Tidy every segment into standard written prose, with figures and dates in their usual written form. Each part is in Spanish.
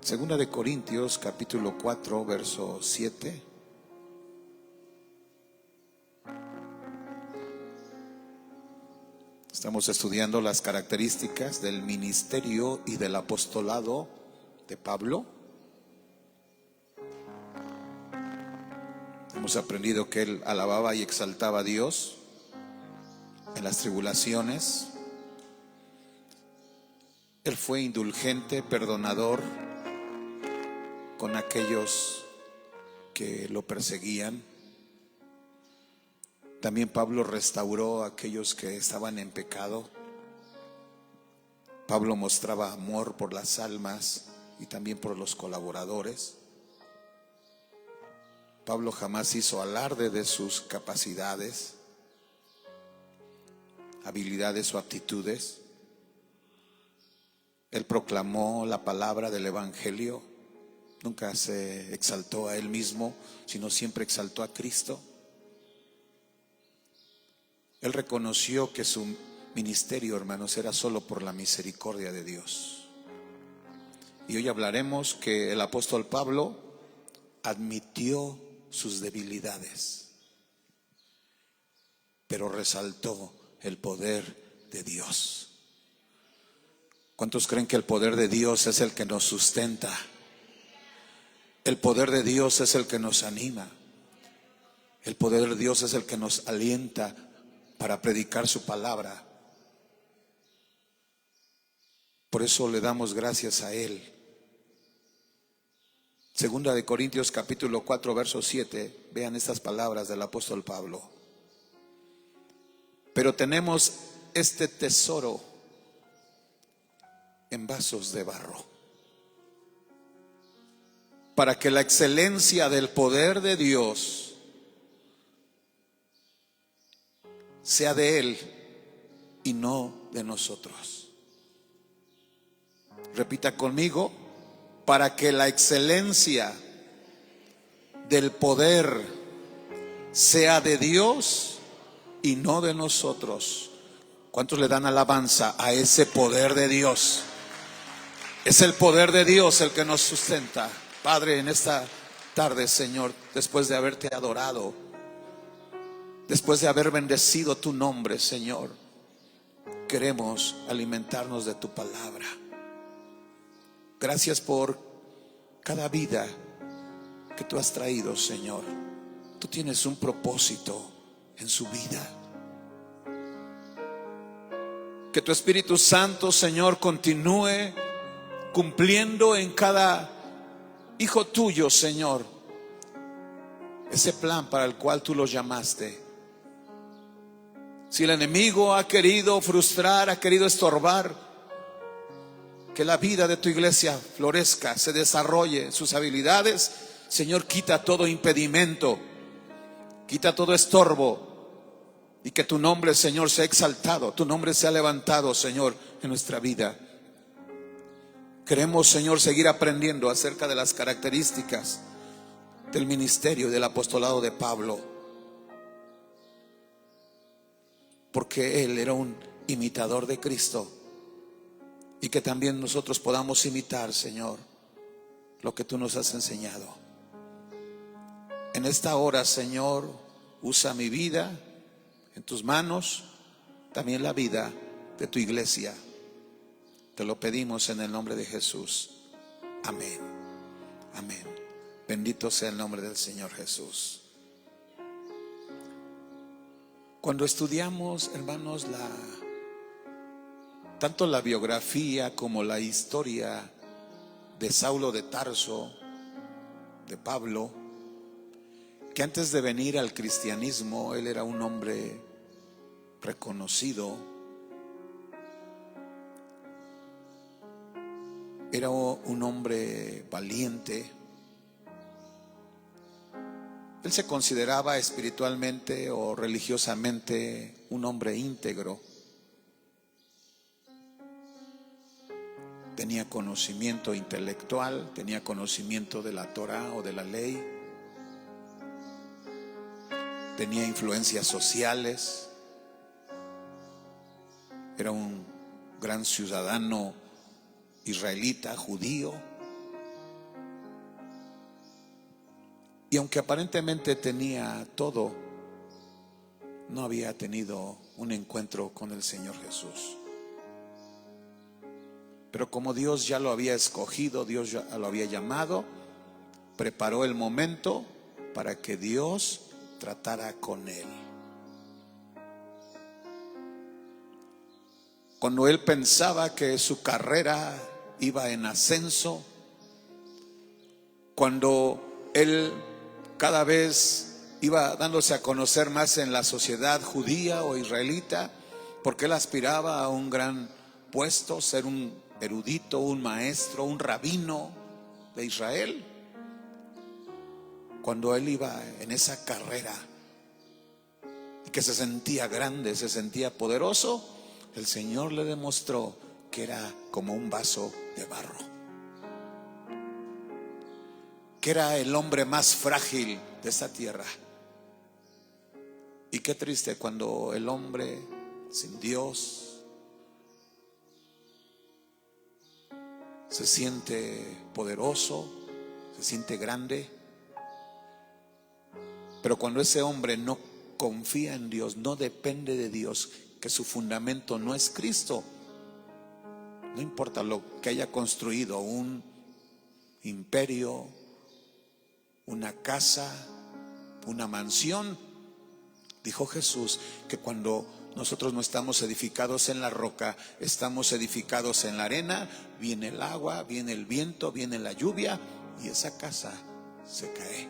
Segunda de Corintios, capítulo 4, verso 7. Estamos estudiando las características del ministerio y del apostolado de Pablo. Hemos aprendido que él alababa y exaltaba a Dios en las tribulaciones. Él fue indulgente, perdonador con aquellos que lo perseguían. También Pablo restauró a aquellos que estaban en pecado. Pablo mostraba amor por las almas y también por los colaboradores. Pablo jamás hizo alarde de sus capacidades, habilidades o aptitudes. Él proclamó la palabra del evangelio. Nunca se exaltó a él mismo, sino siempre exaltó a Cristo. Él reconoció que su ministerio, hermanos, era solo por la misericordia de Dios. Y hoy hablaremos que el apóstol Pablo admitió sus debilidades, pero resaltó el poder de Dios. ¿Cuántos creen que el poder de Dios es el que nos sustenta? El poder de Dios es el que nos anima. El poder de Dios es el que nos alienta para predicar su palabra. Por eso le damos gracias a Él. Segunda de Corintios capítulo 4 verso 7. Vean estas palabras del apóstol Pablo. Pero tenemos este tesoro en vasos de barro, para que la excelencia del poder de Dios sea de Él y no de nosotros. Repita conmigo: para que la excelencia del poder sea de Dios y no de nosotros. ¿Cuántos le dan alabanza a ese poder de Dios? Es el poder de Dios el que nos sustenta. Padre, en esta tarde, Señor, después de haberte adorado, después de haber bendecido tu nombre, Señor, queremos alimentarnos de tu palabra. Gracias por cada vida que tú has traído, Señor. Tú tienes un propósito en su vida. Que tu Espíritu Santo, Señor, continúe cumpliendo en cada hijo tuyo, Señor, ese plan para el cual tú los llamaste. Si el enemigo ha querido frustrar, ha querido estorbar que la vida de tu iglesia florezca, se desarrolle sus habilidades, Señor, quita todo impedimento, quita todo estorbo, y que tu nombre, Señor, sea exaltado, tu nombre sea levantado, Señor, en nuestra vida. Queremos, Señor, seguir aprendiendo acerca de las características del ministerio y del apostolado de Pablo, porque él era un imitador de Cristo, y que también nosotros podamos imitar, Señor, lo que tú nos has enseñado. En esta hora, Señor, usa mi vida en tus manos, también la vida de tu iglesia. Te lo pedimos en el nombre de Jesús. Amén. Amén. Bendito sea el nombre del Señor Jesús. Cuando estudiamos, hermanos, tanto la biografía como la historia de Saulo de Tarso, de Pablo, que antes de venir al cristianismo, él era un hombre reconocido, era un hombre valiente. Él se consideraba espiritualmente o religiosamente un hombre íntegro. Tenía conocimiento intelectual, tenía conocimiento de la Torá o de la ley, tenía influencias sociales, era un gran ciudadano israelita, judío. Y aunque aparentemente tenía todo, no había tenido un encuentro con el Señor Jesús. Pero como Dios ya lo había escogido, Dios ya lo había llamado, preparó el momento para que Dios tratara con él. Cuando él pensaba que su carrera iba en ascenso, cuando él cada vez iba dándose a conocer más en la sociedad judía o israelita, porque él aspiraba a un gran puesto, ser un erudito, un maestro, un rabino de Israel. Cuando él iba en esa carrera y que se sentía grande, se sentía poderoso, el Señor le demostró que era como un vaso de barro, que era el hombre más frágil de esta tierra. Y qué triste cuando el hombre sin Dios se siente poderoso, se siente grande, pero cuando ese hombre no confía en Dios, no depende de Dios, que su fundamento no es Cristo, no importa lo que haya construido, un imperio, una casa, una mansión. Dijo Jesús que cuando nosotros no estamos edificados en la roca, estamos edificados en la arena, viene el agua, viene el viento, viene la lluvia y esa casa se cae.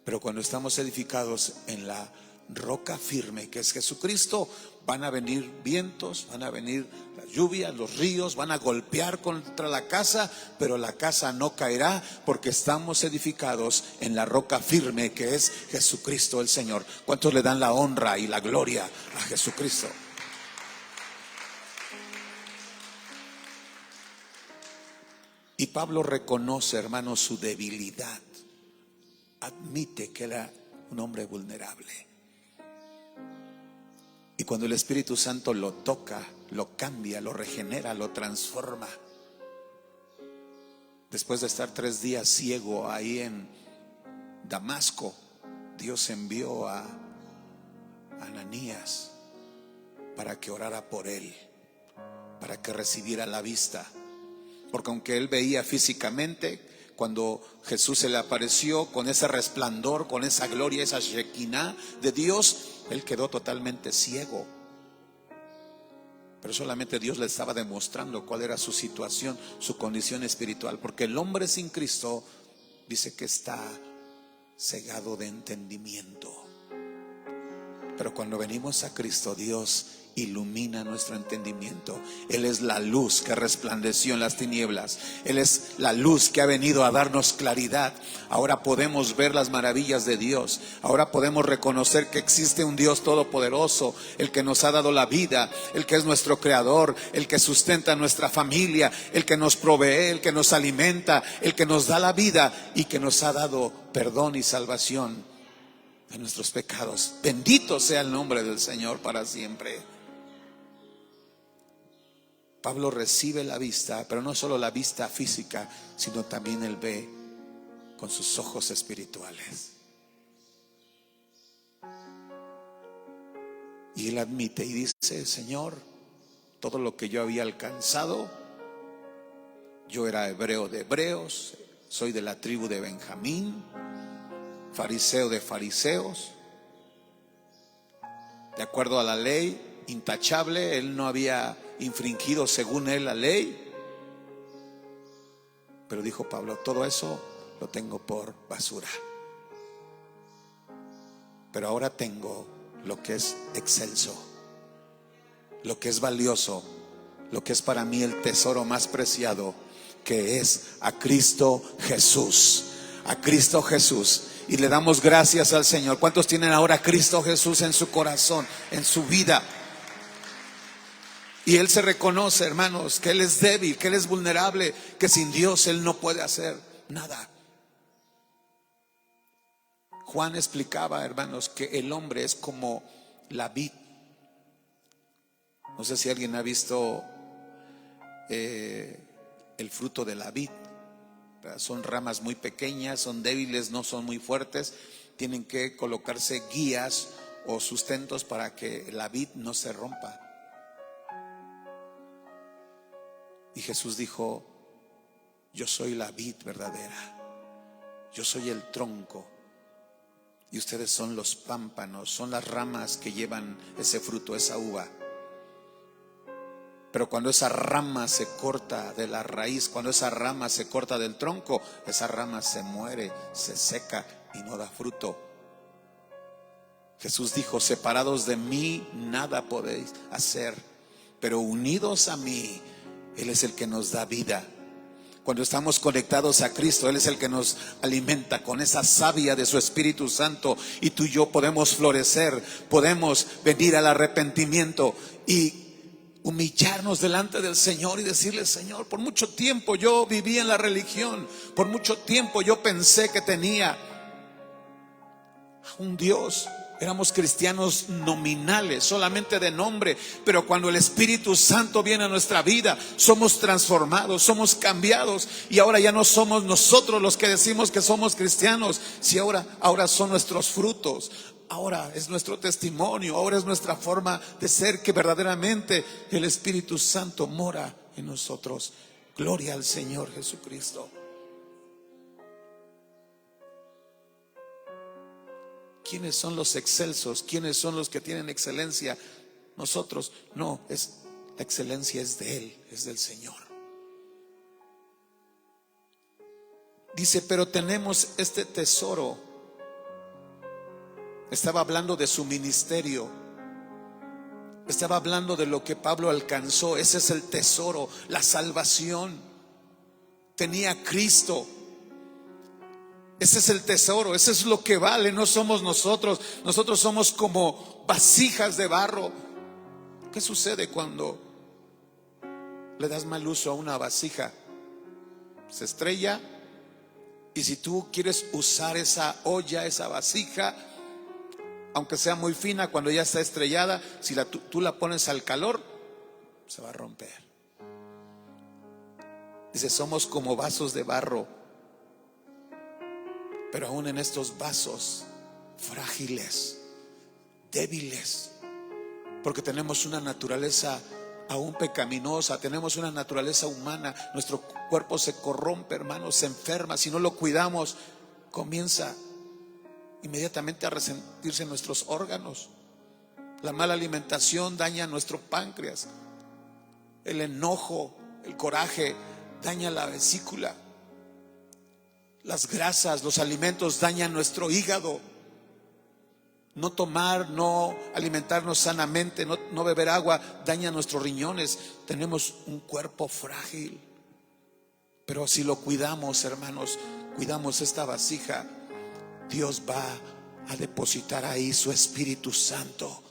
Pero cuando estamos edificados en la roca firme, que es Jesucristo, van a venir vientos, van a venir las lluvias, los ríos, van a golpear contra la casa, pero la casa no caerá porque estamos edificados en la roca firme, que es Jesucristo el Señor. ¿Cuántos le dan la honra y la gloria a Jesucristo? Y Pablo reconoce, hermanos, su debilidad. Admite que era un hombre vulnerable. Y cuando el Espíritu Santo lo toca, lo cambia, lo regenera, lo transforma. Después de estar 3 días ciego ahí en Damasco, Dios envió a Ananías para que orara por él, para que recibiera la vista. Porque aunque él veía físicamente, cuando Jesús se le apareció con ese resplandor, con esa gloria, esa Shekinah de Dios, él quedó totalmente ciego. Pero solamente Dios le estaba demostrando cuál era su situación, su condición espiritual. Porque el hombre sin Cristo dice que está cegado de entendimiento. Pero cuando venimos a Cristo, Dios ilumina nuestro entendimiento. Él es la luz que resplandeció en las tinieblas. Él es la luz que ha venido a darnos claridad. Ahora podemos ver las maravillas de Dios. Ahora podemos reconocer que existe un Dios todopoderoso, el que nos ha dado la vida, el que es nuestro creador, el que sustenta nuestra familia, el que nos provee, el que nos alimenta, el que nos da la vida y que nos ha dado perdón y salvación de nuestros pecados. Bendito sea el nombre del Señor para siempre. Pablo recibe la vista, pero no solo la vista física, sino también él ve con sus ojos espirituales. Y él admite y dice: Señor, todo lo que yo había alcanzado, yo era hebreo de hebreos, soy de la tribu de Benjamín, fariseo de fariseos, de acuerdo a la ley, intachable. Él no había infringido según él la ley. Pero dijo Pablo: todo eso lo tengo por basura, pero ahora tengo lo que es excelso, lo que es valioso, lo que es para mí el tesoro más preciado, que es a Cristo Jesús. A Cristo Jesús. Y le damos gracias al Señor. ¿Cuántos tienen ahora a Cristo Jesús en su corazón, en su vida? Y él se reconoce, hermanos, que él es débil, que él es vulnerable, que sin Dios él no puede hacer nada. Juan explicaba, hermanos, que el hombre es como la vid. No sé si alguien ha visto el fruto de la vid. Son ramas muy pequeñas, son débiles, no son muy fuertes. Tienen que colocarse guías o sustentos para que la vid no se rompa. Y Jesús dijo: yo soy la vid verdadera, yo soy el tronco, y ustedes son los pámpanos, son las ramas que llevan ese fruto, esa uva. Pero cuando esa rama se corta de la raíz, cuando esa rama se corta del tronco, esa rama se muere, se seca y no da fruto. Jesús dijo: separados de mí nada podéis hacer, pero unidos a mí, Él es el que nos da vida. Cuando estamos conectados a Cristo, Él es el que nos alimenta con esa savia de su Espíritu Santo, y tú y yo podemos florecer, podemos venir al arrepentimiento y humillarnos delante del Señor y decirle: Señor, por mucho tiempo yo viví en la religión, por mucho tiempo yo pensé que tenía un Dios. Éramos cristianos nominales, solamente de nombre, pero cuando el Espíritu Santo viene a nuestra vida, somos transformados, somos cambiados, y ahora ya no somos nosotros los que decimos que somos cristianos, si ahora son nuestros frutos, ahora es nuestro testimonio, ahora es nuestra forma de ser, que verdaderamente el Espíritu Santo mora en nosotros. Gloria al Señor Jesucristo. ¿Quiénes son los excelsos? ¿Quiénes son los que tienen excelencia? Nosotros. No, la excelencia es de Él, es del Señor. Dice: pero tenemos este tesoro. Estaba hablando de su ministerio, estaba hablando de lo que Pablo alcanzó. Ese es el tesoro, la salvación. Tenía Cristo. Ese es el tesoro, ese es lo que vale. No somos nosotros. Nosotros somos como vasijas de barro. ¿Qué sucede cuando le das mal uso a una vasija? Se estrella, y si tú quieres usar esa olla, esa vasija, aunque sea muy fina, cuando ya está estrellada, si tú la pones al calor, se va a romper. Dice: somos como vasos de barro. Pero aún en estos vasos frágiles, débiles, porque tenemos una naturaleza aún pecaminosa, tenemos una naturaleza humana. Nuestro cuerpo se corrompe, hermanos, se enferma. Si no lo cuidamos, comienza inmediatamente a resentirse nuestros órganos. La mala alimentación daña nuestro páncreas. El enojo, el coraje daña la vesícula. Las grasas, los alimentos dañan nuestro hígado. No tomar, no alimentarnos sanamente, no beber agua daña nuestros riñones. Tenemos un cuerpo frágil. Pero si lo cuidamos, hermanos, cuidamos esta vasija, Dios va a depositar ahí su Espíritu Santo.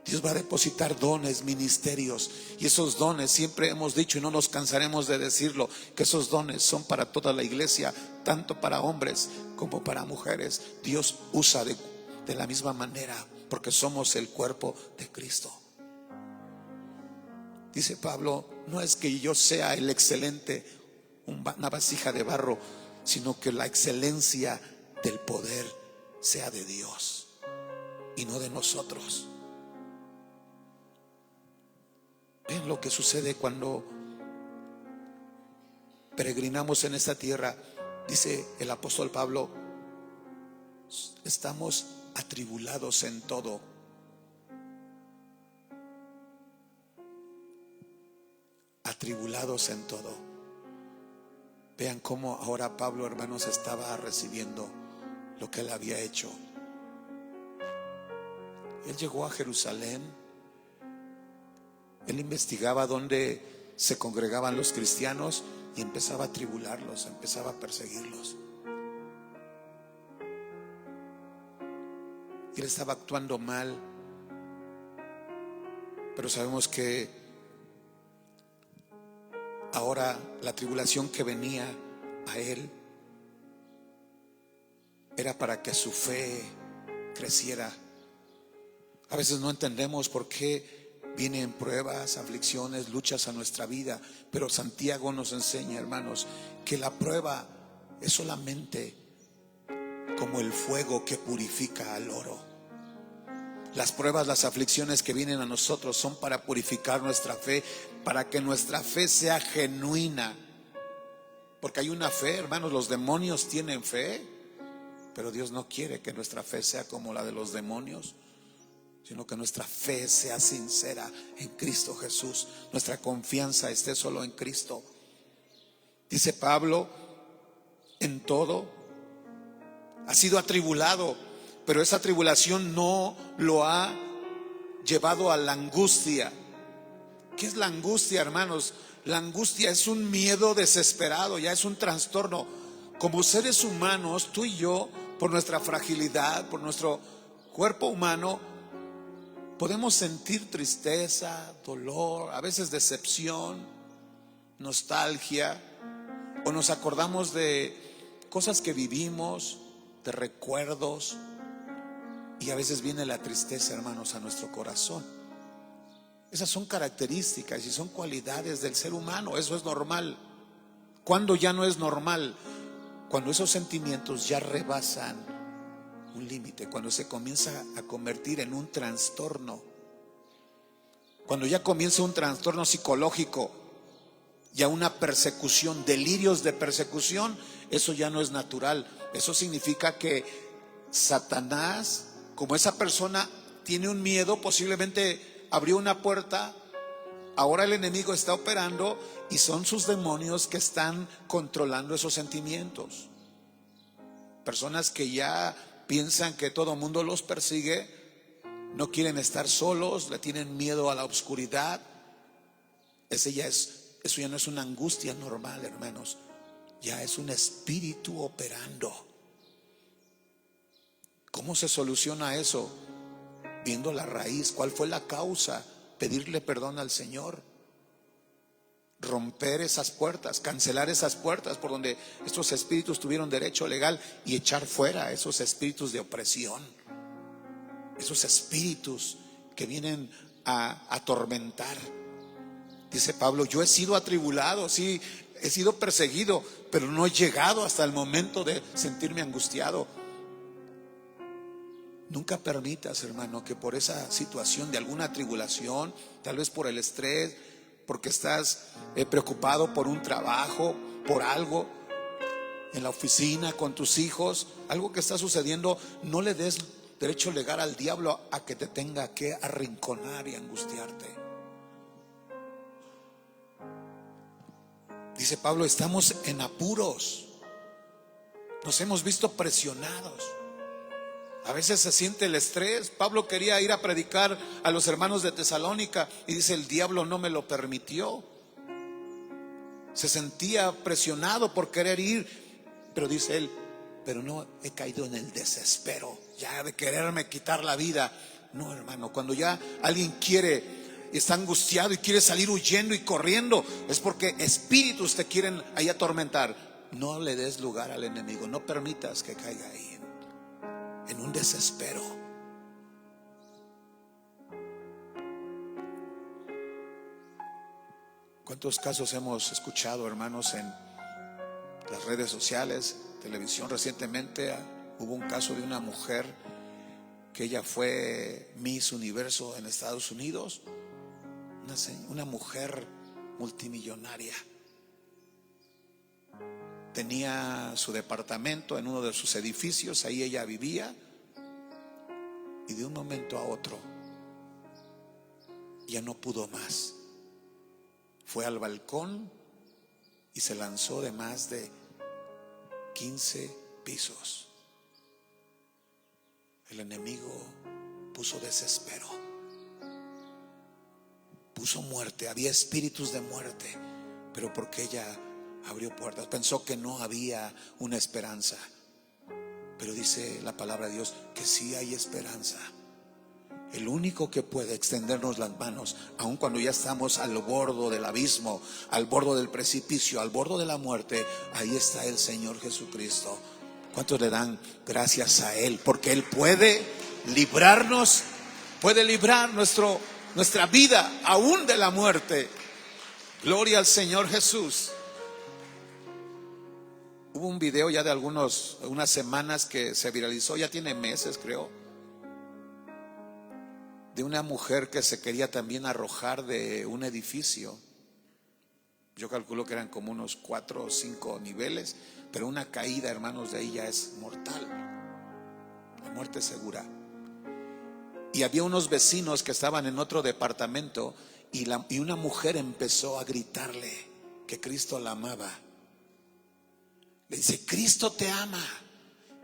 Dios va a depositar dones, ministerios, y esos dones, siempre hemos dicho y no nos cansaremos de decirlo, que esos dones son para toda la iglesia, tanto para hombres como para mujeres. Dios usa de la misma manera, porque somos el cuerpo de Cristo. Dice Pablo: no es que yo sea el excelente, una vasija de barro, sino que la excelencia del poder sea de Dios y no de nosotros. Ven lo que sucede cuando peregrinamos en esta tierra. Dice el apóstol Pablo: estamos atribulados en todo. Atribulados en todo. Vean cómo ahora Pablo, hermanos, estaba recibiendo lo que él había hecho. Él llegó a Jerusalén. Él investigaba dónde se congregaban los cristianos y empezaba a tribularlos, empezaba a perseguirlos. Él estaba actuando mal, pero sabemos que ahora la tribulación que venía a él era para que su fe creciera. A veces no entendemos por qué vienen pruebas, aflicciones, luchas a nuestra vida, pero Santiago nos enseña, hermanos, que la prueba es solamente como el fuego que purifica al oro. Las pruebas, las aflicciones que vienen a nosotros son para purificar nuestra fe, para que nuestra fe sea genuina. Porque hay una fe, hermanos, los demonios tienen fe, pero Dios no quiere que nuestra fe sea como la de los demonios, sino que nuestra fe sea sincera en Cristo Jesús. Nuestra confianza esté solo en Cristo. Dice Pablo, en todo ha sido atribulado, pero esa tribulación no lo ha llevado a la angustia. ¿Qué es la angustia, hermanos? La angustia es un miedo desesperado, ya es un trastorno. Como seres humanos, tú y yo, por nuestra fragilidad, por nuestro cuerpo humano, podemos sentir tristeza, dolor, a veces decepción, nostalgia, o nos acordamos de cosas que vivimos, de recuerdos, y a veces viene la tristeza, hermanos, a nuestro corazón. Esas son características y son cualidades del ser humano. Eso es normal. ¿Cuándo ya no es normal? Cuando esos sentimientos ya rebasan un límite, cuando se comienza a convertir en un trastorno, cuando ya comienza un trastorno psicológico, ya una persecución, delirios de persecución, eso ya no es natural. Eso significa que Satanás, como esa persona tiene un miedo, posiblemente abrió una puerta, ahora el enemigo está operando y son sus demonios que están controlando esos sentimientos. Personas que ya piensan que todo el mundo los persigue, no quieren estar solos, le tienen miedo a la oscuridad. Eso ya no es una angustia normal, hermanos. Ya es un espíritu operando. ¿Cómo se soluciona eso? Viendo la raíz, cuál fue la causa, pedirle perdón al Señor, romper esas puertas, cancelar esas puertas por donde estos espíritus tuvieron derecho legal y echar fuera esos espíritus de opresión, esos espíritus que vienen a atormentar. Dice Pablo, yo he sido atribulado, sí, he sido perseguido, pero no he llegado hasta el momento de sentirme angustiado. Nunca permitas, hermano, que por esa situación de alguna tribulación, tal vez por el estrés, porque estás preocupado por un trabajo, por algo en la oficina, con tus hijos, algo que está sucediendo, no le des derecho legal al diablo a que te tenga que arrinconar y angustiarte. Dice Pablo, estamos en apuros, nos hemos visto presionados. A veces se siente el estrés. Pablo quería ir a predicar a los hermanos de Tesalónica y dice, el diablo no me lo permitió. Se sentía presionado por querer ir, pero dice él, pero no he caído en el desespero ya de quererme quitar la vida. No, hermano, cuando ya alguien está angustiado y quiere salir huyendo y corriendo, es porque espíritus te quieren ahí atormentar. No le des lugar al enemigo, no permitas que caiga ahí en un desespero. ¿Cuántos casos hemos escuchado, hermanos, en las redes sociales, televisión? Recientemente hubo un caso de una mujer que ella fue Miss Universo en Estados Unidos, una mujer multimillonaria. Tenía su departamento en uno de sus edificios, ahí ella vivía, y de un momento a otro ya no pudo más. Fue al balcón y se lanzó de más de 15 pisos. El enemigo puso desespero, puso muerte, había espíritus de muerte, pero porque ella abrió puertas, pensó que no había una esperanza. Pero dice la palabra de Dios que sí hay esperanza. El único que puede extendernos las manos, aun cuando ya estamos al borde del abismo, al borde del precipicio, al borde de la muerte, ahí está el Señor Jesucristo. ¿Cuántos le dan gracias a Él? Porque Él puede librarnos, puede librar nuestra vida aún de la muerte. Gloria al Señor Jesús. Hubo un video ya de unas semanas que se viralizó, ya tiene meses creo, de una mujer que se quería también arrojar de un edificio. Yo calculo que eran como unos 4 o 5 niveles, pero una caída, hermanos, de ahí ya es mortal, la muerte segura. Y había unos vecinos que estaban en otro departamento y una mujer empezó a gritarle que Cristo la amaba. Le dice: Cristo te ama,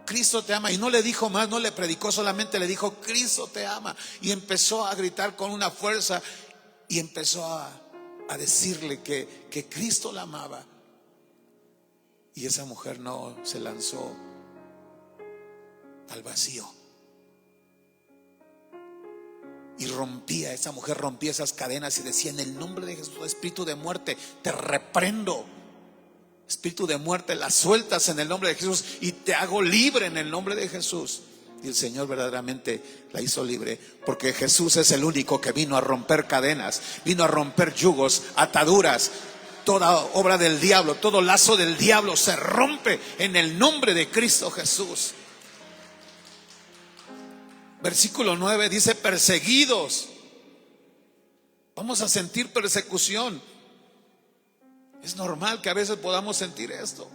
Cristo te ama. Y no le dijo más, no le predicó, solamente le dijo: Cristo te ama. Y empezó a gritar con una fuerza y empezó a decirle que Cristo la amaba. Y esa mujer no se lanzó al vacío. Y esa mujer rompía esas cadenas y decía: en el nombre de Jesús, espíritu de muerte, te reprendo. Espíritu de muerte, la sueltas en el nombre de Jesús y te hago libre en el nombre de Jesús. Y el Señor verdaderamente la hizo libre, porque Jesús es el único que vino a romper cadenas, vino a romper yugos, ataduras. Toda obra del diablo, todo lazo del diablo se rompe en el nombre de Cristo Jesús. Versículo 9 dice: perseguidos. Vamos a sentir persecución. Es normal que a veces podamos sentir esto.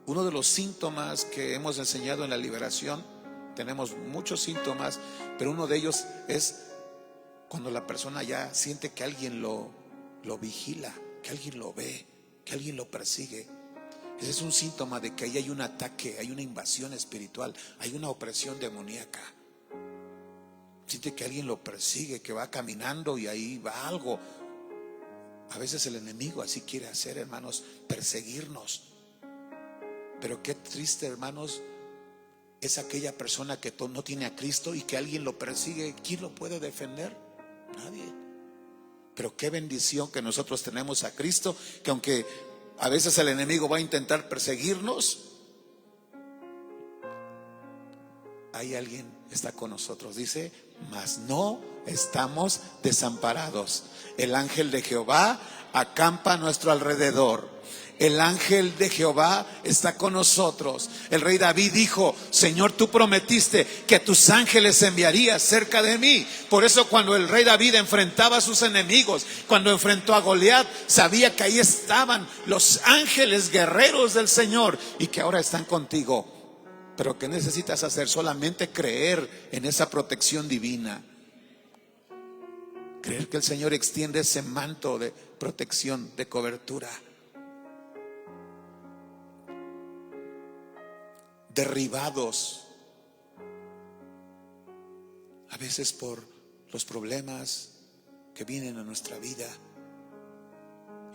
Uno de los síntomas que hemos enseñado en la liberación, tenemos muchos síntomas, pero uno de ellos es cuando la persona ya siente que alguien lo vigila, que alguien lo ve, que alguien lo persigue. Ese es un síntoma de que ahí hay un ataque, hay una invasión espiritual, hay una opresión demoníaca. Siente que alguien lo persigue, que va caminando y ahí va algo. A veces el enemigo así quiere hacer, hermanos, perseguirnos. Pero qué triste, hermanos, es aquella persona que no tiene a Cristo y que alguien lo persigue. ¿Quién lo puede defender? Nadie. Pero qué bendición que nosotros tenemos a Cristo, que aunque a veces el enemigo va a intentar perseguirnos, hay alguien que está con nosotros. Dice: mas no estamos desamparados. El ángel de Jehová acampa a nuestro alrededor. El ángel de Jehová está con nosotros. El rey David dijo: Señor, tú prometiste que tus ángeles enviarías cerca de mí. Por eso cuando el rey David enfrentaba a sus enemigos, cuando enfrentó a Goliat, sabía que ahí estaban los ángeles guerreros del Señor y que ahora están contigo. Pero ¿qué necesitas hacer? Solamente creer en esa protección divina. Creer que el Señor extiende ese manto de protección, de cobertura. Derribados a veces por los problemas que vienen a nuestra vida,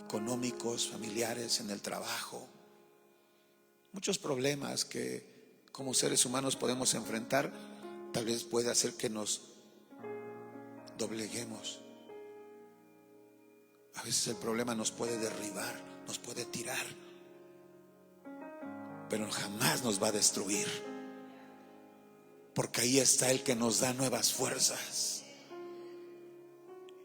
económicos, familiares, en el trabajo. Muchos problemas que como seres humanos podemos enfrentar. Tal vez puede hacer que nos dobleguemos. A veces el problema nos puede derribar, nos puede tirar, pero jamás nos va a destruir, porque ahí está el que nos da nuevas fuerzas.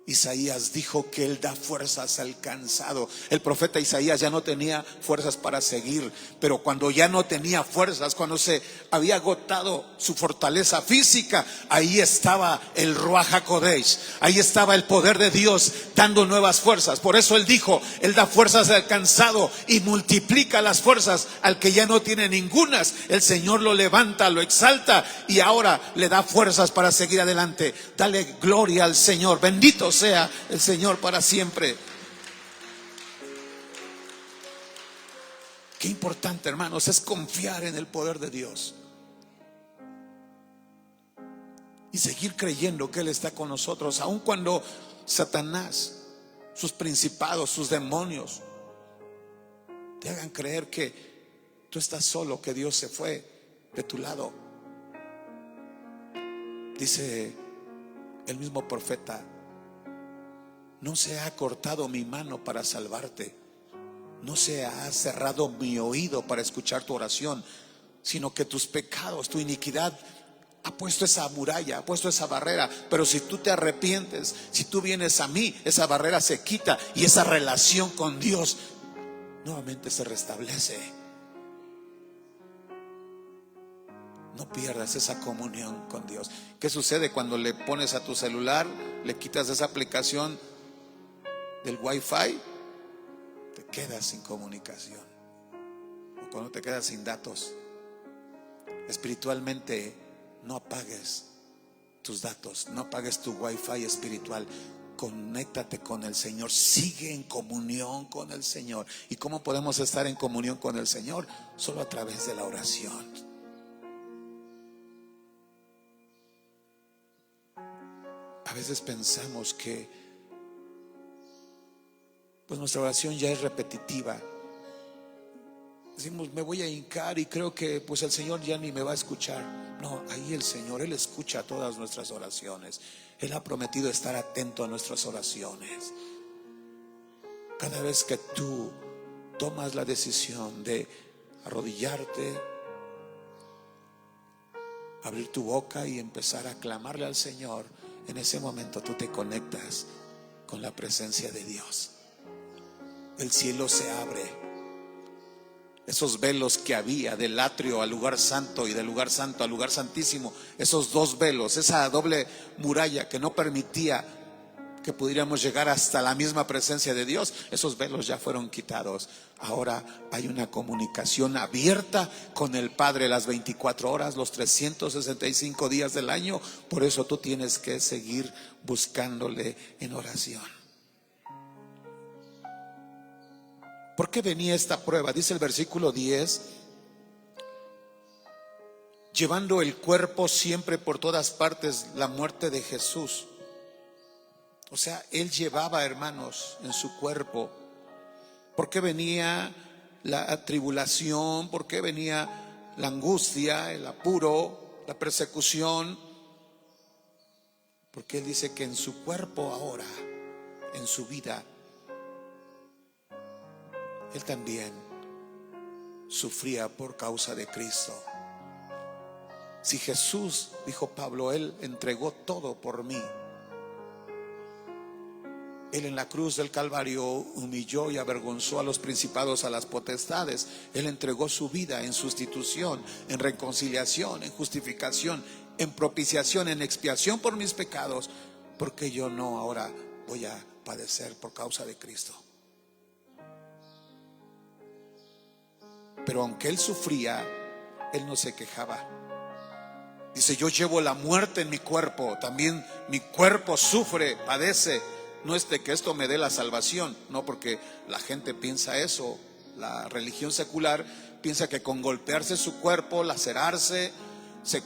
Isaías dijo que Él da fuerzas al cansado. El profeta Isaías ya no tenía fuerzas para seguir, pero cuando ya no tenía fuerzas, cuando se había agotado su fortaleza física, ahí estaba el Ruach HaKodesh, ahí estaba el poder de Dios dando nuevas fuerzas. Por eso Él dijo: Él da fuerzas al cansado y multiplica las fuerzas al que ya no tiene ningunas. El Señor lo levanta, lo exalta y ahora le da fuerzas para seguir adelante. Dale gloria al Señor. Bendito sea el Señor para siempre. Qué importante, hermanos, es confiar en el poder de Dios y seguir creyendo que Él está con nosotros, aun cuando Satanás, sus principados, sus demonios te hagan creer que tú estás solo, que Dios se fue de tu lado. Dice el mismo profeta: no se ha cortado mi mano para salvarte, no se ha cerrado mi oído para escuchar tu oración, sino que tus pecados, tu iniquidad ha puesto esa muralla, ha puesto esa barrera. Pero si tú te arrepientes, si tú vienes a mí, esa barrera se quita y esa relación con Dios nuevamente se restablece. No pierdas esa comunión con Dios. ¿Qué sucede cuando le pones a tu celular, le quitas esa aplicación del Wi-Fi? Te quedas sin comunicación. O cuando te quedas sin datos. Espiritualmente, no apagues tus datos, no apagues tu Wi-Fi espiritual. Conéctate con el Señor, sigue en comunión con el Señor. ¿Y cómo podemos estar en comunión con el Señor? Solo a través de la oración. A veces pensamos que pues nuestra oración ya es repetitiva. Decimos, me voy a hincar y creo que pues el Señor ya ni me va a escuchar. No, ahí el Señor, Él escucha todas nuestras oraciones. Él ha prometido estar atento a nuestras oraciones. Cada vez que tú tomas la decisión de arrodillarte, abrir tu boca y empezar a clamarle al Señor, en ese momento tú te conectas con la presencia de Dios. El cielo se abre. Esos velos que había del atrio al lugar santo y del lugar santo al lugar santísimo, esos dos velos, esa doble muralla que no permitía que pudiéramos llegar hasta la misma presencia de Dios, esos velos ya fueron quitados. Ahora hay una comunicación abierta con el Padre las 24 horas, los 365 días del año. Por eso tú tienes que seguir buscándole en oración. ¿Por qué venía esta prueba? Dice el versículo 10: llevando el cuerpo siempre por todas partes la muerte de Jesús. O sea, Él llevaba, hermanos, en su cuerpo. ¿Por qué venía la tribulación? ¿Por qué venía la angustia, el apuro, la persecución? Porque Él dice que en su cuerpo ahora, en su vida, Él también sufría por causa de Cristo. Si Jesús, dijo Pablo, Él entregó todo por mí. Él en la cruz del Calvario humilló y avergonzó a los principados, a las potestades. Él entregó su vida en sustitución, en reconciliación, en justificación, en propiciación, en expiación por mis pecados. ¿Por qué yo no ahora voy a padecer por causa de Cristo? Pero aunque Él sufría, Él no se quejaba. Dice, yo llevo la muerte en mi cuerpo, también mi cuerpo sufre, padece. No es de que esto me dé la salvación, no, porque la gente piensa eso. La religión secular piensa que con golpearse su cuerpo, lacerarse,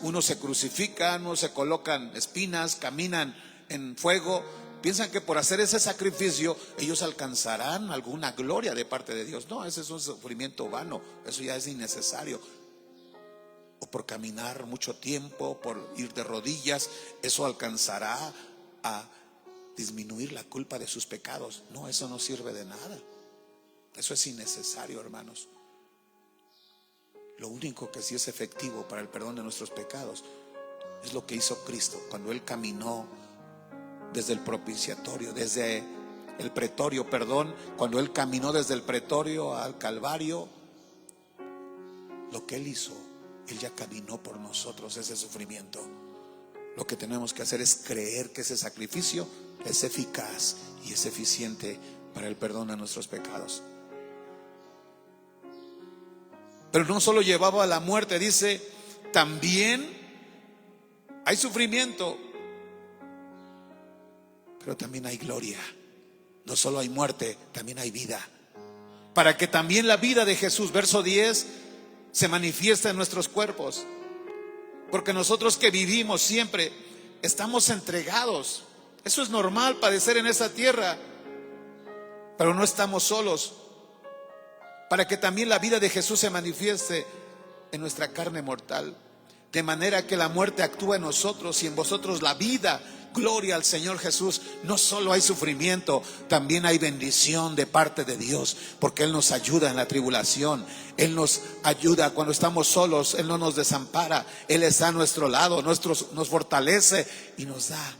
uno se crucifica, uno se colocan espinas, caminan en fuego. Piensan que por hacer ese sacrificio ellos alcanzarán alguna gloria de parte de Dios. No, ese es un sufrimiento vano, eso ya es innecesario. O por caminar mucho tiempo, por ir de rodillas, eso alcanzará a disminuir la culpa de sus pecados. No, eso no sirve de nada. Eso es innecesario, hermanos. Lo único que sí es efectivo para el perdón de nuestros pecados es lo que hizo Cristo cuando Él caminó desde el propiciatorio, desde el pretorio, cuando Él caminó desde el pretorio al Calvario. Lo que Él hizo, Él ya caminó por nosotros ese sufrimiento. Lo que tenemos que hacer es creer que ese sacrificio es eficaz y es eficiente para el perdón de nuestros pecados. Pero no solo llevaba a la muerte, dice, también hay sufrimiento, pero también hay gloria. No solo hay muerte, también hay vida. Para que también la vida de Jesús, verso 10, se manifiesta en nuestros cuerpos. Porque nosotros que vivimos siempre estamos entregados. Eso es normal, padecer en esta tierra, pero no estamos solos. Para que también la vida de Jesús se manifieste en nuestra carne mortal, de manera que la muerte actúa en nosotros y en vosotros la vida. Gloria al Señor Jesús. No solo hay sufrimiento, también hay bendición de parte de Dios, porque Él nos ayuda en la tribulación. Él nos ayuda cuando estamos solos. Él no nos desampara. Él está a nuestro lado, nos fortalece y nos da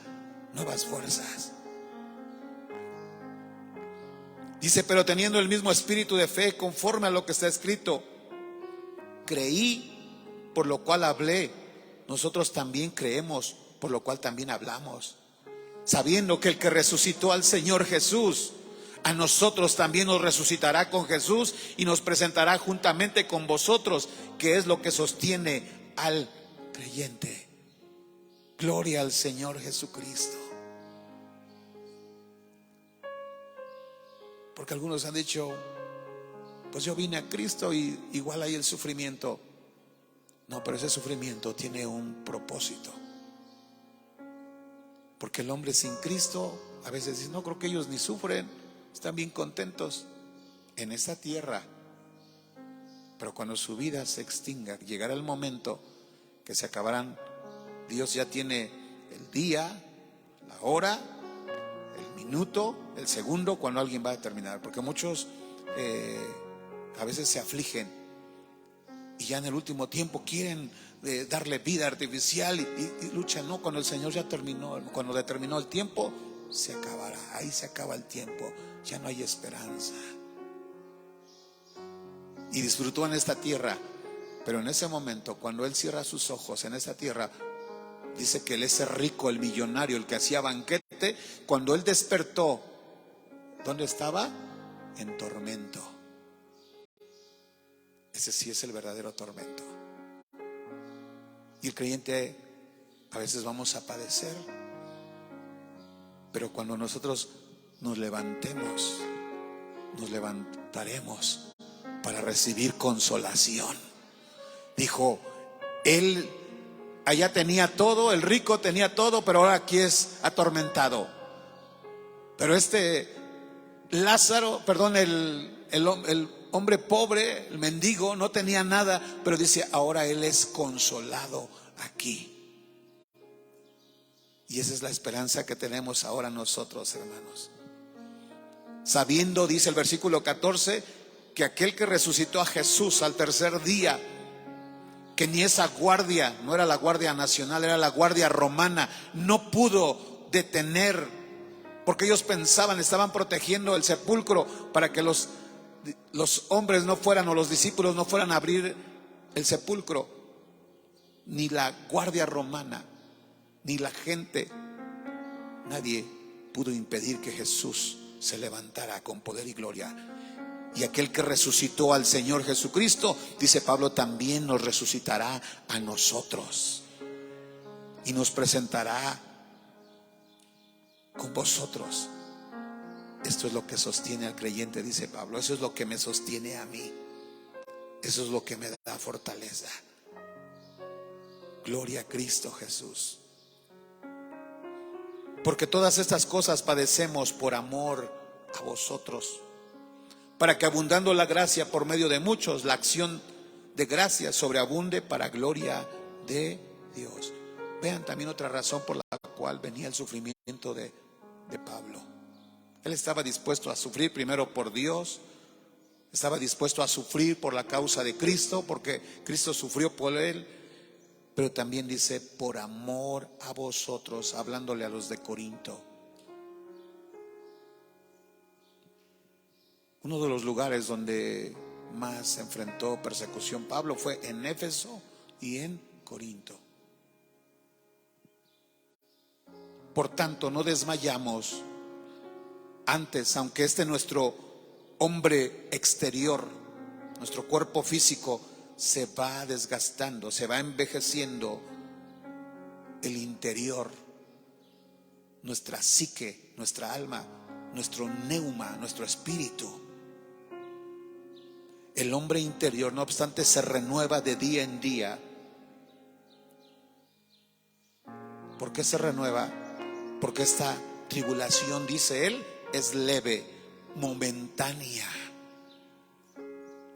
nuevas fuerzas. Dice, pero teniendo el mismo espíritu de fe, conforme a lo que está escrito, creí, por lo cual hablé. Nosotros también creemos, por lo cual también hablamos, sabiendo que el que resucitó al Señor Jesús, a nosotros también nos resucitará con Jesús y nos presentará juntamente con vosotros, que es lo que sostiene al creyente. Gloria al Señor Jesucristo. Porque algunos han dicho, pues yo vine a Cristo y igual hay el sufrimiento. No, pero ese sufrimiento tiene un propósito. Porque el hombre sin Cristo a veces dice, no, creo que ellos ni sufren, están bien contentos en esta tierra. Pero cuando su vida se extinga, llegará el momento que se acabarán. Dios ya tiene el día, la hora, el minuto, el segundo, cuando alguien va a terminar. Porque muchos a veces se afligen y ya en el último tiempo quieren darle vida artificial y luchan. No, cuando el Señor ya terminó, cuando determinó el tiempo, se acabará. Ahí se acaba el tiempo, ya no hay esperanza. Y disfrutó en esta tierra, pero en ese momento, cuando él cierra sus ojos en esta tierra, dice que él, ese rico, el millonario, el que hacía banquete, cuando él despertó, ¿dónde estaba? En tormento. Ese sí es el verdadero tormento. Y el creyente, a veces vamos a padecer, pero cuando nosotros nos levantemos, nos levantaremos para recibir consolación. Dijo, él allá tenía todo, el rico tenía todo, pero ahora aquí es atormentado. Pero este Lázaro, perdón, el hombre pobre, el mendigo, no tenía nada, pero dice, ahora él es consolado aquí. Y esa es la esperanza que tenemos ahora nosotros, hermanos. Sabiendo, dice el versículo 14, que aquel que resucitó a Jesús al tercer día, que ni esa guardia, no era la guardia nacional, era la guardia romana, no pudo detener, porque ellos pensaban, estaban protegiendo el sepulcro para que los hombres no fueran, o los discípulos no fueran a abrir el sepulcro. Ni la guardia romana, ni la gente, nadie pudo impedir que Jesús se levantara con poder y gloria. Y aquel que resucitó al Señor Jesucristo, dice Pablo, también nos resucitará a nosotros y nos presentará con vosotros. Esto es lo que sostiene al creyente, dice Pablo. Eso es lo que me sostiene a mí. Eso es lo que me da fortaleza. Gloria a Cristo Jesús. Porque todas estas cosas padecemos por amor a vosotros, para que abundando la gracia por medio de muchos, la acción de gracia sobreabunde para gloria de Dios. Vean también otra razón por la cual venía el sufrimiento de Pablo. Él estaba dispuesto a sufrir primero por Dios, estaba dispuesto a sufrir por la causa de Cristo, porque Cristo sufrió por él, pero también dice por amor a vosotros, hablándole a los de Corinto. Uno de los lugares donde más se enfrentó persecución Pablo fue en Éfeso y en Corinto. Por tanto, no desmayamos. Antes, aunque nuestro hombre exterior, nuestro cuerpo físico, se va desgastando, se va envejeciendo, el interior, nuestra psique, nuestra alma, nuestro neuma, nuestro espíritu, el hombre interior, no obstante, se renueva de día en día. ¿Por qué se renueva? Porque esta tribulación, dice él, es leve, momentánea.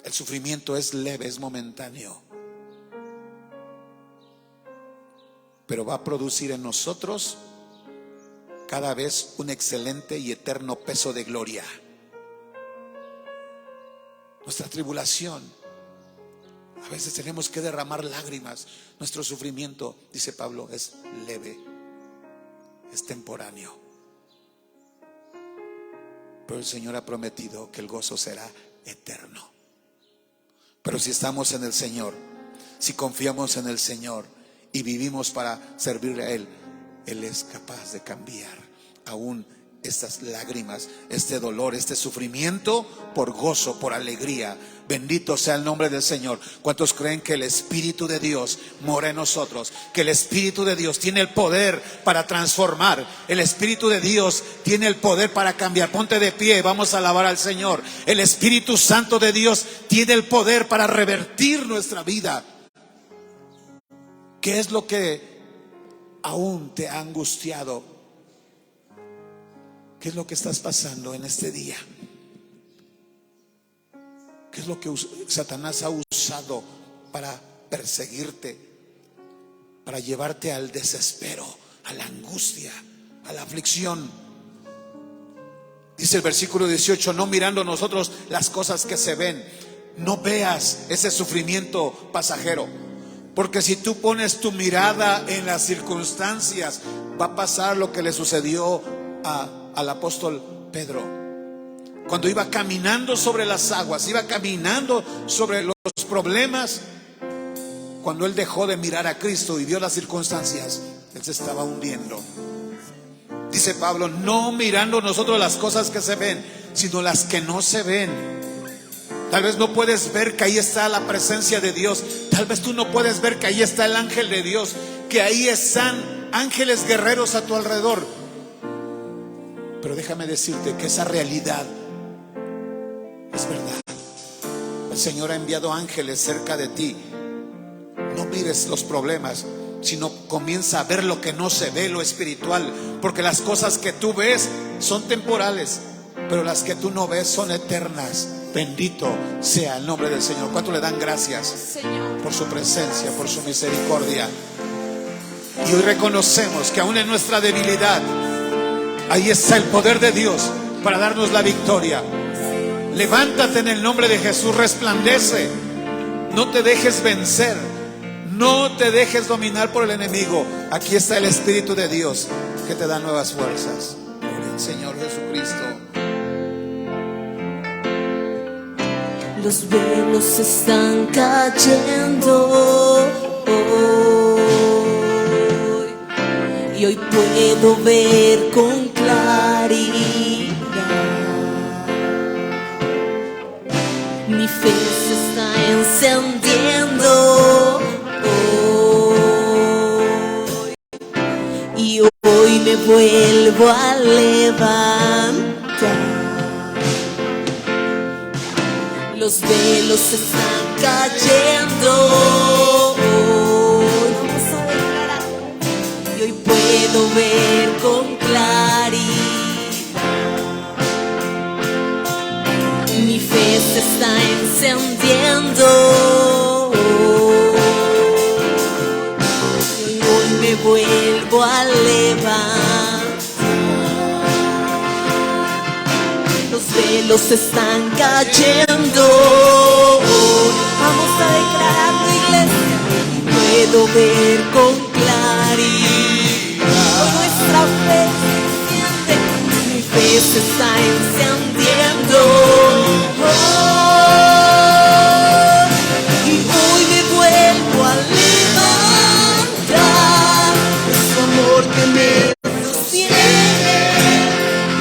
El sufrimiento es leve, es momentáneo, pero va a producir en nosotros cada vez un excelente y eterno peso de gloria. Nuestra tribulación, a veces tenemos que derramar lágrimas. Nuestro sufrimiento, dice Pablo, es leve, es temporáneo. pero el Señor ha prometido que el gozo será eterno. Pero si estamos en el Señor, si confiamos en el Señor y vivimos para servirle a Él, Él es capaz de cambiar aún estas lágrimas, este dolor, este sufrimiento por gozo, por alegría. Bendito sea el nombre del Señor. ¿Cuántos creen que el Espíritu de Dios mora en nosotros? Que el Espíritu de Dios tiene el poder para transformar. El Espíritu de Dios tiene el poder para cambiar. Ponte de pie, vamos a alabar al Señor. El Espíritu Santo de Dios tiene el poder para revertir nuestra vida. ¿Qué es lo que aún te ha angustiado? ¿Qué es lo que estás pasando en este día? ¿Qué es lo que Satanás ha usado para perseguirte, para llevarte al desespero, a la angustia, a la aflicción? Dice el versículo 18: no mirando nosotros las cosas que se ven. No veas ese sufrimiento pasajero, porque si tú pones tu mirada en las circunstancias, va a pasar lo que le sucedió al apóstol Pedro. Cuando iba caminando sobre las aguas, iba caminando sobre los problemas, cuando él dejó de mirar a Cristo y vio las circunstancias, él se estaba hundiendo. Dice Pablo: no mirando nosotros las cosas que se ven, sino las que no se ven. Tal vez no puedes ver que ahí está la presencia de Dios. Tal vez tú no puedes ver que ahí está el ángel de Dios, que ahí están ángeles guerreros a tu alrededor. Pero déjame decirte que esa realidad es verdad. El Señor ha enviado ángeles cerca de ti. No mires los problemas, sino comienza a ver lo que no se ve, lo espiritual. Porque las cosas que tú ves son temporales, pero las que tú no ves son eternas. Bendito sea el nombre del Señor. ¿Cuánto le dan gracias por su presencia, por su misericordia? Y hoy reconocemos que aún en nuestra debilidad, ahí está el poder de Dios para darnos la victoria. Levántate en el nombre de Jesús, resplandece. No te dejes vencer, no te dejes dominar por el enemigo. Aquí está el Espíritu de Dios que te da nuevas fuerzas. Gloria al Señor Jesucristo. Los velos están cayendo hoy, y hoy puedo ver con claridad. Mi fe se está encendiendo hoy, y hoy me vuelvo a levantar. Los velos se están cayendo hoy. Vamos a declarar. Y hoy puedo ver con claridad. Mi fe se está encendiendo hoy. Y hoy me vuelvo a levantar. Los velos se están cayendo. Vamos a declararlo, iglesia. Puedo ver con claridad. Con nuestra fe se enciende. Mi fe se está encendiendo. Y hoy me vuelvo a levantar. Es tu amor que me sostiene.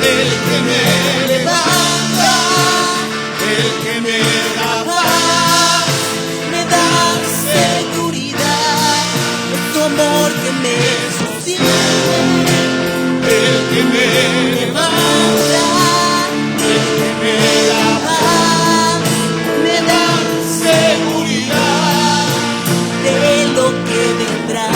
El que me levanta, el que me da paz, me da seguridad. Es tu amor que me sostiene. El que me levanta, el que me da paz, me da seguridad de lo que vendrá.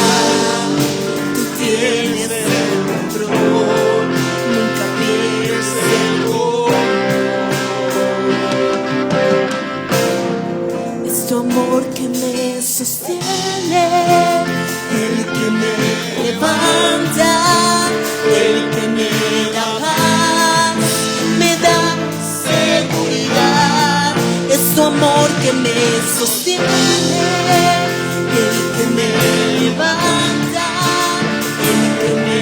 Tú tienes el control. Nunca pierdes el gol. Es tu amor que me sostiene, el que me levanta, el que me da paz, me da seguridad. Es tu amor que me sostiene, el que me levanta, el que me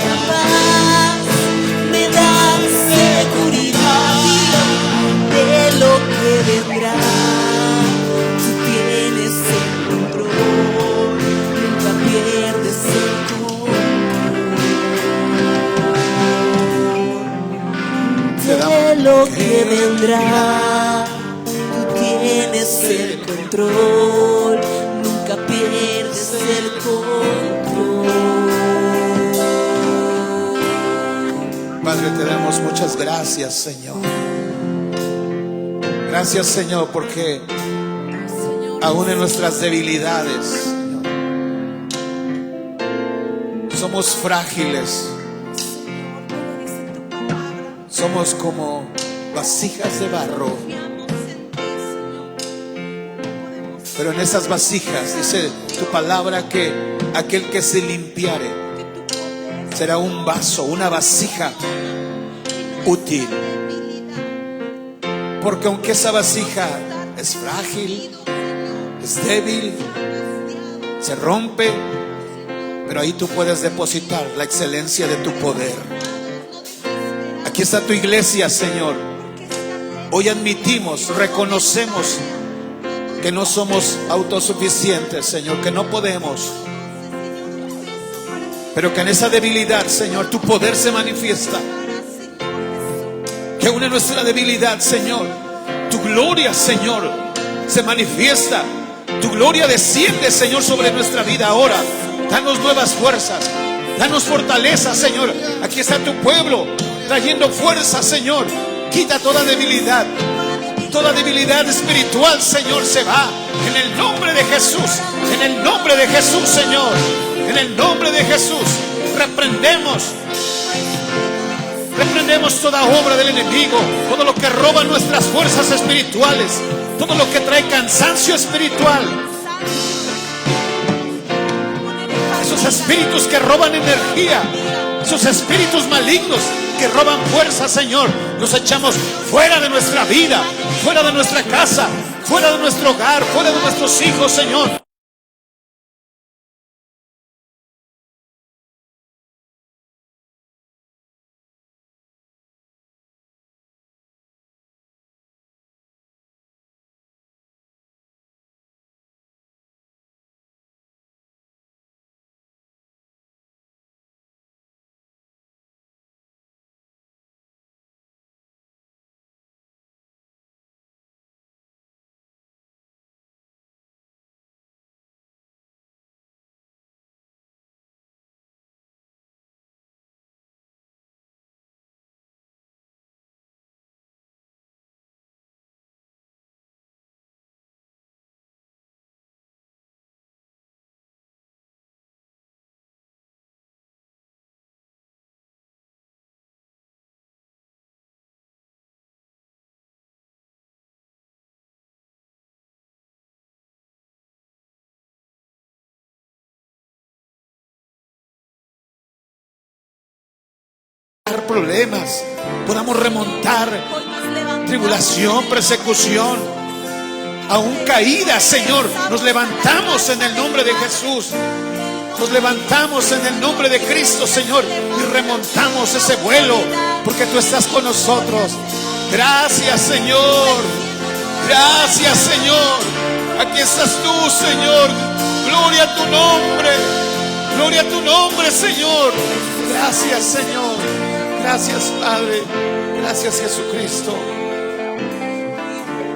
da paz, me da seguridad vendrá. Tú tienes el control, nunca pierdes el control. Padre, te damos muchas gracias, Señor. Gracias, Señor, porque aún en nuestras debilidades, Señor, somos frágiles. Somos como vasijas de barro. Pero en esas vasijas dice tu palabra que aquel que se limpiare será un vaso, una vasija útil. Porque aunque esa vasija es frágil, es débil, se rompe, pero ahí tú puedes depositar la excelencia de tu poder. Aquí está tu iglesia, Señor. Hoy admitimos, reconocemos que no somos autosuficientes, Señor, que no podemos, pero que en esa debilidad, Señor, tu poder se manifiesta. Que aún en nuestra debilidad, Señor, tu gloria, Señor, se manifiesta. Tu gloria desciende, Señor, sobre nuestra vida ahora. Danos nuevas fuerzas, danos fortaleza, Señor. Aquí está tu pueblo trayendo fuerza, Señor. Quita toda debilidad espiritual, Señor, se va. En el nombre de Jesús, en el nombre de Jesús, Señor. En el nombre de Jesús, reprendemos toda obra del enemigo, todo lo que roba nuestras fuerzas espirituales, todo lo que trae cansancio espiritual. Esos espíritus que roban energía, esos espíritus malignos que roban fuerza, Señor, los echamos fuera de nuestra vida, fuera de nuestra casa, fuera de nuestro hogar, fuera de nuestros hijos, Señor. Problemas, podamos remontar tribulación, persecución, aún caídas, Señor. Nos levantamos en el nombre de Jesús, nos levantamos en el nombre de Cristo, Señor, y remontamos ese vuelo porque tú estás con nosotros. Gracias, Señor, gracias, Señor. Aquí estás tú, Señor. Gloria a tu nombre, gloria a tu nombre, Señor. Gracias, Señor. Gracias, Padre. Gracias, Jesucristo.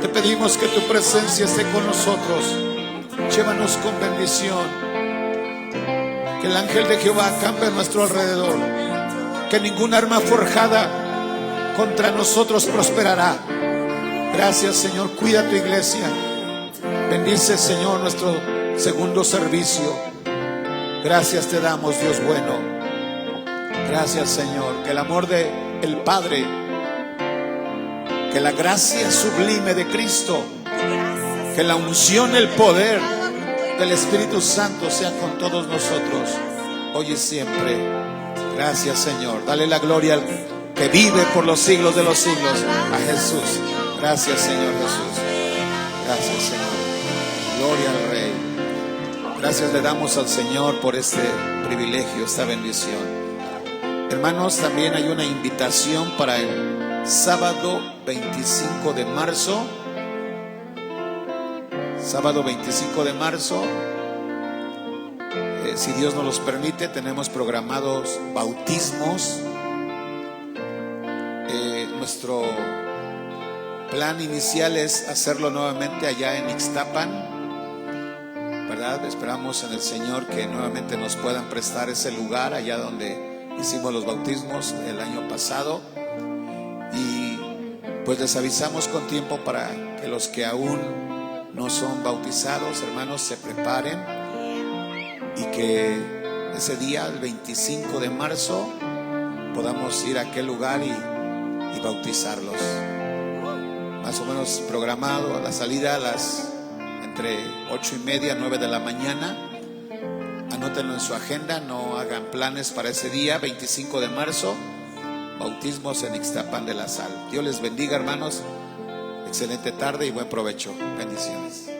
Te pedimos que tu presencia esté con nosotros. Llévanos con bendición. Que el ángel de Jehová acampe a nuestro alrededor. Que ningún arma forjada contra nosotros prosperará. Gracias, Señor. Cuida tu iglesia. Bendice, Señor, nuestro segundo servicio. Gracias te damos, Dios bueno. Gracias, Señor. Que el amor de el Padre, que la gracia sublime de Cristo, que la unción, el poder del Espíritu Santo sea con todos nosotros hoy y siempre. Gracias, Señor. Dale la gloria al que vive por los siglos de los siglos, a Jesús. Gracias, Señor Jesús. Gracias, Señor. Gloria al Rey. Gracias le damos al Señor por este privilegio, esta bendición. Hermanos, también hay una invitación para el sábado 25 de marzo. Sábado 25 de marzo, si Dios nos los permite, tenemos programados bautismos. plan inicial es hacerlo nuevamente allá en Ixtapan, ¿verdad? Esperamos en el Señor que nuevamente nos puedan prestar ese lugar allá donde hicimos los bautismos el año pasado. Y pues les avisamos con tiempo para que los que aún no son bautizados, hermanos, se preparen y que ese día, el 25 de marzo, podamos ir a aquel lugar y bautizarlos. Más o menos programado la salida a las entre 8:30 y 9 de la mañana. Anótenlo en su agenda, no hagan planes para ese día, 25 de marzo, bautismos en Ixtapan de la Sal. Dios les bendiga, hermanos. Excelente tarde y buen provecho. Bendiciones.